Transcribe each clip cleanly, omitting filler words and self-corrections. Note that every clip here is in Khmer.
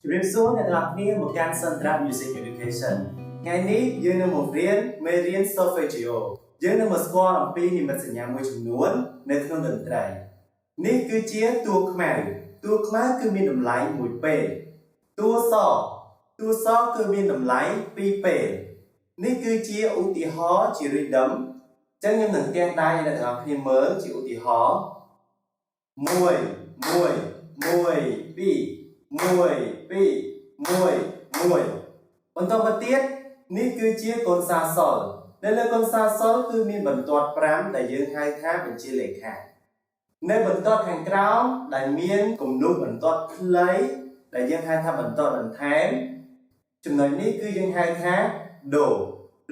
ជំរាបសួរអ្នកទាំងអស់គ្នាមកកាន់ Central Music Education ថ្ងៃនេះយើងនឹងមករៀនមេរៀន Solfeggio យើងនឹងមកស្គាល់អំពីនិមិត្តសញ្ញាមួយចំនួននៅក្នុងតន្ត្រីនេះគឺជាតួខ្មៅគឺមានតម្លៃ1ពេលតួសគឺមានតម្លៃ2ពេលនេះគឺជាឧទាហរណ៍ជា rhythm អញ្ចឹងខ្ញុំនឹងផ្ទះដៃអ្នកទាំងអស់គ្នាមើលជាឧទាហរណ៍1 បន្តមកទៀតនេះគឺជាកូនសាសលនៅលើកូនសាសលគឺមានបន្ទាត់5ដែលយើងហៅថាបញ្ជាលេខានៅបន្ទាត់ខាងក្រោមដែលមានគំនូសបន្ទាត់ខ្លីដែលយើងហៅថាបន្ទាត់បន្ថែមចំណុចនេះគឺយើងហៅថា Do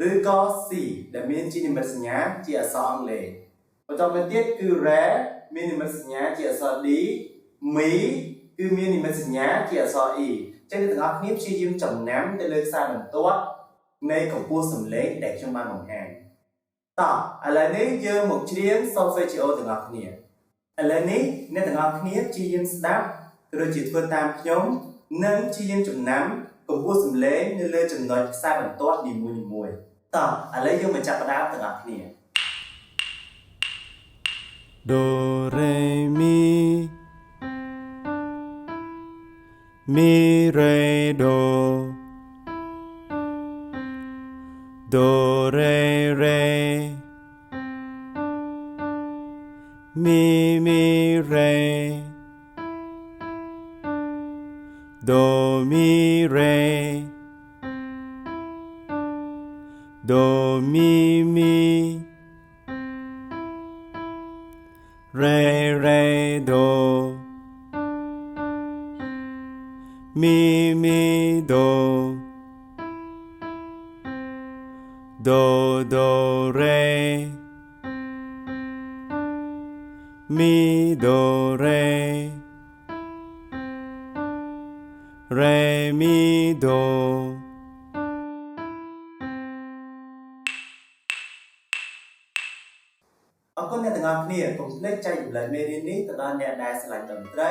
ឬក៏ C ដែលមានជានិមិត្តសញ្ញាជាអក្សរអង់គ្លេសបន្តមកទៀតគឺ Re មាននិមិត្តសញ្ញាជាអក្សរ D Mi គឺមាននិមិត្តសញ្ញាជាអក្សរ E ចឹងអ្នកទាំងអស់គ្នាព្យាយាមចំណាំទៅលើខ្សែបន្ទាត់នៃកម្ពស់សំឡេងដែលខ្ញុំបានបង្ហាញតោះឥឡូវនេះយើងមកច្រៀង Solfeggio ទាំងអស់គ្នាឥឡូវនេះអ្នកទាំងអស់គ្នាព្យាយាមស្ដាប់ឬជាធ្វើតាមខ្ញុំនិងព្យាយាមចំណាំកម្ពស់សំឡេងនៅលើចំណុចខ្សែបន្ទាត់នីមួយៗតោះឥឡូវយើងមកចាប់ផ្ដើមទាំងអស់គ្នា Do re mi mi re do do re re mi mi re do mi re do mi mi re re do mi mi do do do re mi do re re mi doអរគុណអ្នកទាំងអស់គ្នាកុំភ្លេចចែករំលែកមេរៀននេះទៅដល់អ្នកដែលស្រឡាញ់តន្ត្រី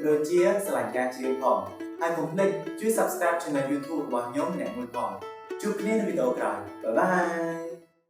ដូចជាស្រឡាញ់ការច្រៀងផងហើយកុំភ្លេចជួយ Subscribe Channel YouTube របស់ខ្ញុំអ្នកមួយផងជួបគ្នានៅវីដេអូក្រោយបាយបាយ